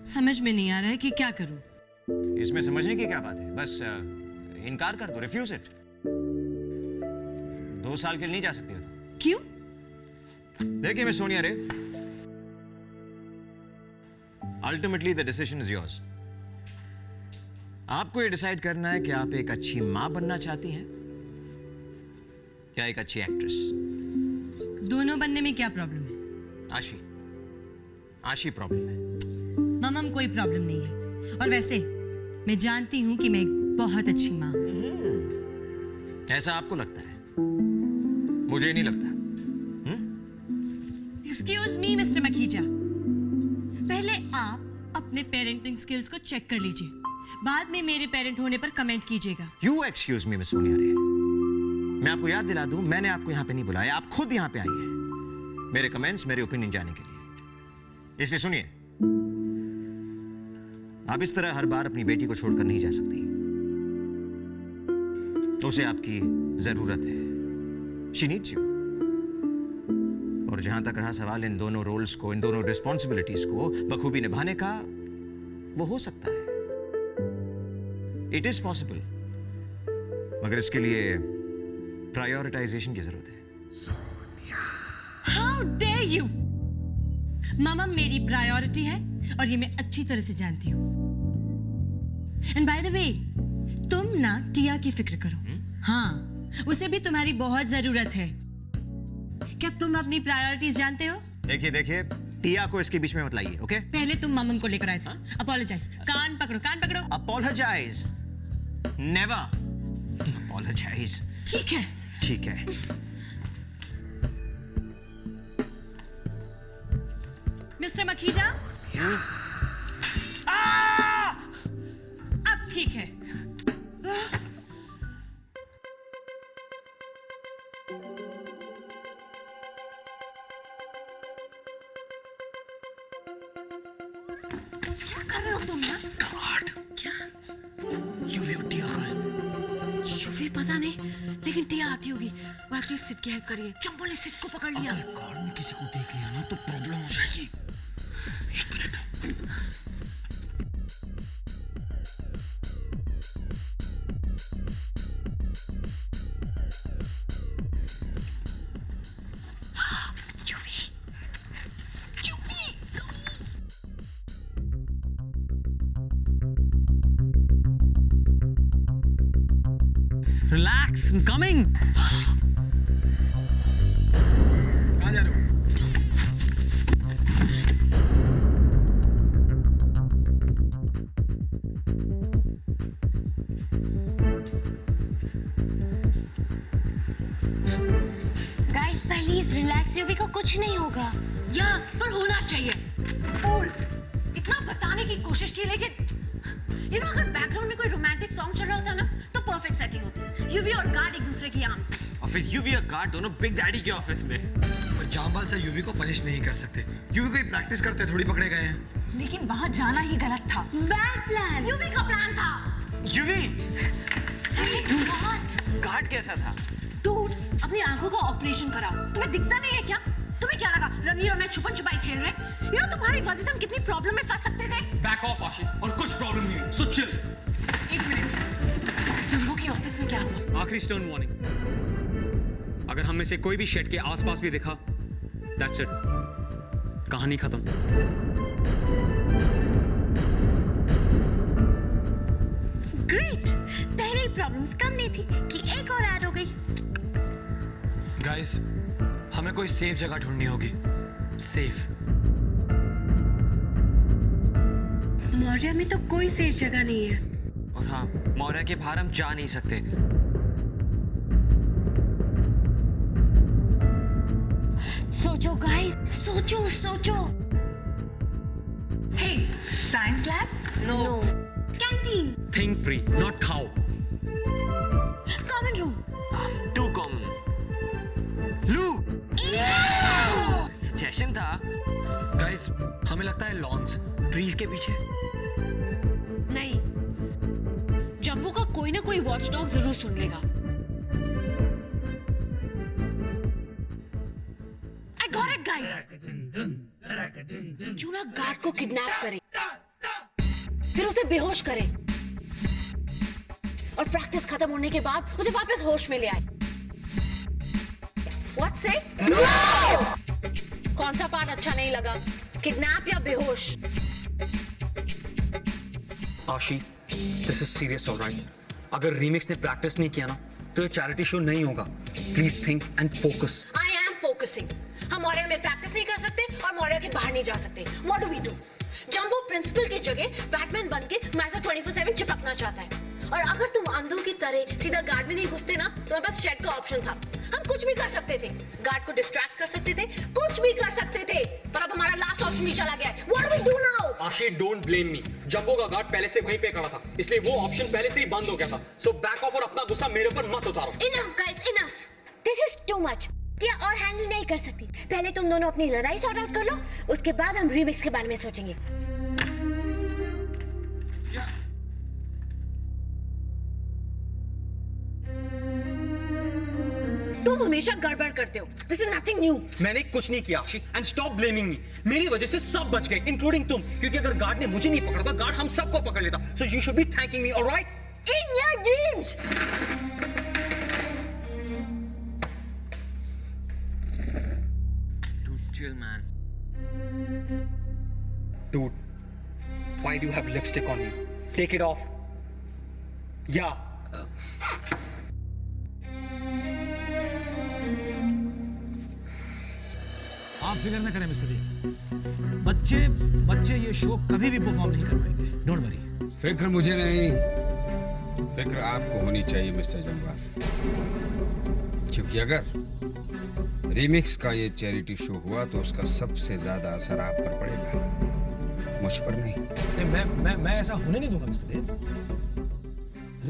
समझ में नहीं आ रहा है कि क्या करूं। इसमें समझने की क्या बात है, बस इनकार कर दो, रिफ्यूज इट। 2 साल के लिए नहीं जा सकती हो। क्यों? देखिए मिस सोनिया रे, ultimately the decision is yours. आपको ये डिसाइड करना है कि आप एक अच्छी मां बनना चाहती हैं या एक अच्छी एक्ट्रेस। दोनों बनने में क्या प्रॉब्लम है? आशी प्रॉब्लम है। ममम कोई प्रॉब्लम नहीं है, और वैसे मैं जानती हूं कि मैं एक बहुत अच्छी मां हूं। ऐसा आपको लगता है, मुझे नहीं लगता। एक्सक्यूज मी मिस्टर मखीजा, पहले आप अपने पेरेंटिंग स्किल्स को चेक कर लीजिए, बाद में मेरे पेरेंट होने पर कमेंट कीजिएगा। You excuse me miss Sonia रे, मैं आपको याद दिला दूं, मैंने आपको यहां पे नहीं बुलाया, आप खुद यहां पे आई हैं मेरे कमेंट्स, मेरे ओपिनियन जानने के लिए। इसलिए सुनिए, आप इस तरह हर बार अपनी बेटी को छोड़कर नहीं जा सकती। उसे आपकी जरूरत है, शी नीड्स यू। और जहां तक रहा सवाल इन दोनों रोल्स को, इन दोनों रिस्पॉन्सिबिलिटीज को बखूबी निभाने का, वो हो सकता है, इट इज पॉसिबल, मगर इसके लिए प्रायोरिटाइजेशन की जरूरत है। How dare you! मामा मेरी प्रायोरिटी है और ये मैं अच्छी तरह से जानती हूँ। एंड बाय द वे, तुम ना टिया की फिक्र करो। हाँ, उसे भी तुम्हारी बहुत जरूरत है। क्या तुम अपनी प्रायोरिटीज जानते हो? देखिए, टिया को इसके बीच में मत लाइए, ओके? पहले तुम ममम को लेकर आए थे। अपोलोजाइज, कान पकड़ो। Apologise never. अपोलोजाइज। ठीक है। मिस्टर मखीजा, अब ठीक है। क्या कर रहे हो तुम ना? क्या? यूवी और टिया कहाँ है? यूवी पता नहीं, लेकिन टिया आती होगी। वो एक्चुअली सिट की हेल्प करिए। चंपल ने सिट को पकड़ लिया। अगर कार में किसी को देख लिया ना तो प्रॉब्लम हो जाएगी। 1 मिनट। Relax, I'm coming. कहाँ जा रहे हो? गाइस प्लीज रिलैक्स, यूवी को कुछ नहीं होगा। या पर होना चाहिए। इतना बताने की कोशिश की, लेकिन अगर बैकग्राउंड में कोई रोमांटिक सॉन्ग चल रहा होता ना तो परफेक्ट सेटिंग होती। यूवी और गार्ड एक दूसरे की आर्म्स, और फिर यूवी और गार्ड दोनों बिग डैडी के ऑफिस में। पर जामबाल से यूवी को पनिश नहीं कर सकते। यूवी को प्रैक्टिस करते थोड़ी पकड़े गए हैं। लेकिन वहां जाना ही गलत था। Bad plan. यूवी का प्लान था। यूवी, गार्ड कैसा था? डूड, अपनी आंखों का ऑपरेशन कराओ। तुम्हें दिखता नहीं है क्या? तुम्हें क्या लगा रणवीर और मैं छुपन छुपाई खेल रहे? तुम्हारी वजह से हम कितनी प्रॉब्लम में फंस सकते थे। बैक ऑफ आशिक, और कुछ प्रॉब्लम नहीं हुई, सो चिल। 1 मिनट, जंबो की ऑफिस में क्या हुआ? आखिरी स्टर्न वार्निंग, अगर हम में से कोई भी शेड के आसपास भी दिखा, दैट्स इट, कहानी खत्म। ग्रेट, पहले ही प्रॉब्लम्स कम नहीं थी कि एक और ऐड हो गई। गाइस, हमें कोई सेफ जगह ढूंढनी होगी। सेफ। मौर्य में तो कोई सेफ जगह नहीं है। और हाँ, मौर्य के बाहर हम जा नहीं सकते। सोचो गाइस, सोचो। Hey, science lab? No. Canteen? Think pre, not खाओ। Common room? Too common. Loo, suggestion था। गाइस, हमें लगता है लॉन्स, ट्रीज के पीछे। नहीं, जम्बो का कोई ना कोई वॉचडॉग जरूर सुन लेगा। गाइस, क्यों ना गार्ड को किडनैप करे, फिर उसे बेहोश करे और प्रैक्टिस खत्म होने के बाद उसे वापस होश में ले आए। What say? कौन सा पार्ट अच्छा नहीं लगा, किडनैप या बेहोश? आशी, दिस इज सीरियस ऑलराइट। अगर रीमिक्स ने प्रैक्टिस नहीं किया ना तो ये चैरिटी शो नहीं होगा। Please think and focus. I am focusing. हम मॉरिया में प्रैक्टिस नहीं कर सकते और मॉरिया के बाहर नहीं जा सकते। What do we do? Jumbo principal की जगह बैटमैन बन के मैसा 24/7 चिपकना चाहता है। और अगर तुम अंधों की तरह सीधा गार्ड में नहीं घुसते ना, तो हमारे पास शेड का ऑप्शन था। हम कुछ भी कर सकते थे, गार्ड को डिस्ट्रैक्ट कर सकते थे, कुछ भी कर सकते थे, पर अब हमारा लास्ट ऑप्शन भी चला गया है। What do we do now? Aashi, don't blame me. Jumbo का गार्ड पहले से वहीं पे खड़ा था, इसलिए वो ऑप्शन पहले से ही बंद हो गया था। सो बैक ऑफ और अपना गुस्सा मेरे ऊपर मत उतारो। Enough guys, enough. This is too much. Tia और हैंडल नहीं कर सकती। पहले तुम दोनों अपनी लड़ाई सॉर्ट आउट कर लो, उसके बाद हम रीमिक्स के बारे में सोचेंगे। तुम हमेशा गड़बड़ करते हो। This is nothing new. मैंने कुछ नहीं किया आशी, एंड स्टॉप ब्लेमिंग मी। मेरी वजह से सब बच गए, इंक्लूडिंग तुम, क्योंकि अगर गार्ड ने मुझे नहीं पकड़ा था, गार्ड हम सबको पकड़ लेता। So you should be thanking me, all right? In your dreams. Dude, chill, man. Dude, why do you have lipstick on you? Take it off. Yeah. आप फिक्र न करें मिस्टर दी। बच्चे ये शो कभी भी परफॉर्म नहीं कर पाएंगे। Don't worry. फिक्र मुझे नहीं, फिक्र आपको होनी चाहिए मिस्टर जम्वाल, क्योंकि अगर रीमिक्स का ये चैरिटी शो हुआ तो उसका सबसे ज्यादा असर आप पर पड़ेगा, मुझ पर नहीं। मैं ऐसा होने नहीं दूंगा मिस्टर देव।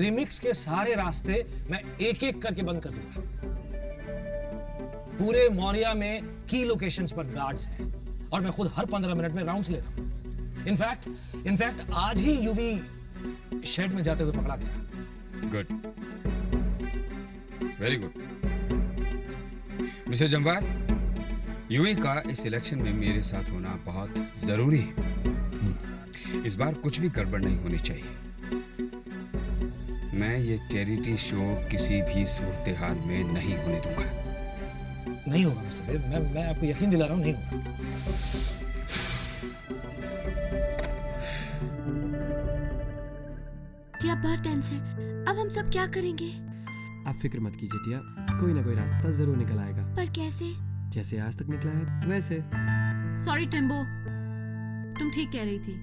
रीमिक्स के सारे रास्ते मैं एक एक करके बंद कर दूंगा। पूरे मौर्या में की लोकेशंस पर गार्ड्स हैं और मैं खुद हर 15 मिनट में राउंड्स ले रहा हूं। इनफैक्ट आज ही यूवी शेड में जाते हुए पकड़ा गया। Good, very good. Mister Jamwal, UV का इस इलेक्शन में मेरे साथ होना बहुत जरूरी है। इस बार कुछ भी गड़बड़ नहीं होनी चाहिए। मैं ये चैरिटी शो किसी भी सूरत हाल में नहीं होने दूंगा। नहीं होगा मिस्टर देव, मैं आपको यकीन दिला रहा हूं, नहीं होगा। टिया बहुत टेंस है। अब हम सब क्या करेंगे? आप फिक्र मत कीजिए टिया, कोई ना कोई रास्ता जरूर निकल आएगा। पर कैसे? जैसे आज तक निकला है वैसे। सॉरी टिम्बो, तुम ठीक कह रही थी।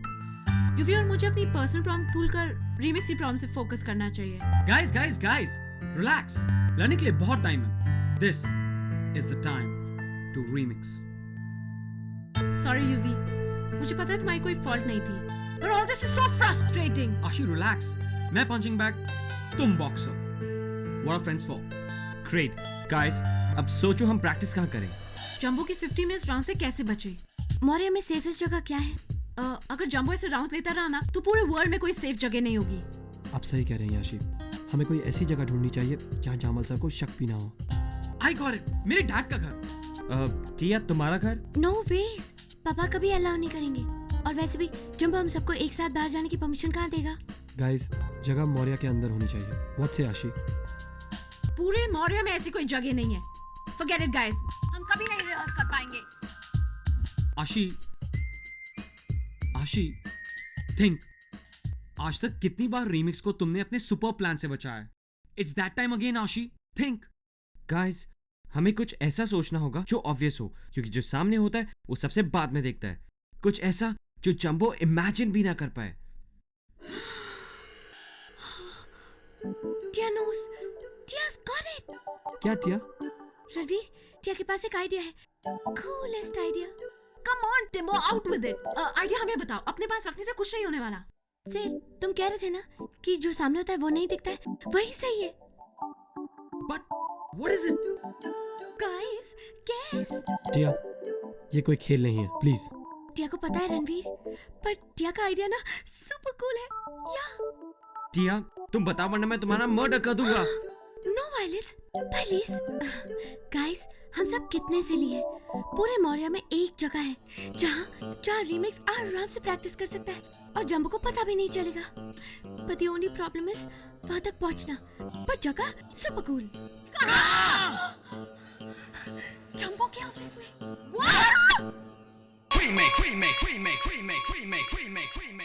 यूवी और मुझे अपनी पर्सनल प्रॉब्लम भूलकर रीमिक्स की प्रॉब्लम से फोकस करना चाहिए। Guys, relax. लड़ने के लिए बहुत टाइम है। This is the time to remix. Sorry Yuvi, मुझे पता है तुम्हारी कोई फॉल्ट नहीं थी, पर all this is so frustrating. Aashi relax. मैं पंचिंग बैग, तुम boxer. What are friends for? Great guys, अब सोचो हम प्रैक्टिस कहाँ करें। जंबो के 50 मिनट्स राउंड से कैसे बचे? मौर्या में सेफेस्ट जगह क्या है? अगर जंबो ऐसे राउंड लेता रहा ना, तो पूरे वर्ल्ड में कोई सेफ जगह नहीं होगी। आप सही कह रहे हैं याशी, हमें कोई ऐसी जगह ढूंढनी चाहिए जहाँ जामल सर को शक भी ना हो। I got it, मेरे डैड का घर। टिया, तुम्हारा घर? नो वेज, पापा कभी अलाउ नहीं करेंगे। और वैसे भी जंबो हम सबको एक साथ बाहर जाने की परमिशन कहाँ देगा? गाइस, जगह मौर्या के अंदर होनी चाहिए। व्हाट से आशी? पूरे मौर्य में ऐसी कोई जगह नहीं है। Forget it guys, हम कभी नहीं रिहर्स कर पाएंगे। आशी, थिंक, आज तक कितनी बार रीमिक्स को तुमने अपने सुपर प्लान से बचाया है? It's that time again आशी, थिंक। गाइस, हमें कुछ ऐसा सोचना होगा जो ऑब्वियस हो, क्योंकि जो सामने होता है वो सबसे बाद में देखता है। कुछ ऐसा जो जंबो इमेजिन भी ना कर पाए। टिया knows. Tia's got it. क्या टिया? रणवीर, टिया के पास एक आइडिया है। Coolest idea. Come on Timbo, out with it. Idea हमें बताओ, अपने पास रखने से कुछ नहीं होने वाला। फिर तुम कह रहे थे ना कि जो सामने होता है वो नहीं दिखता है, वही सही है। But what is it? Guys, guess. टिया, ये कोई खेल नहीं है, प्लीज। टिया को पता है रणवीर, पर टिया का आइडिया ना सुपर कूल है। या टिया, तुम बताओ वरना मैं तुम्हारा मर्डर कर दूंगा। No violence please. गाइस, हम सब कितने से लिए पूरे मौर्य में एक जगह है जहाँ रीमिक्स आराम से प्रैक्टिस कर सकता है और जंबो को पता भी नहीं चलेगा। But the only problem is वहां तक पहुंचना। पर जगह सुपर कूल। जंबो के ऑफिस में। remake, remake, remake, remake, remake, remake, remake.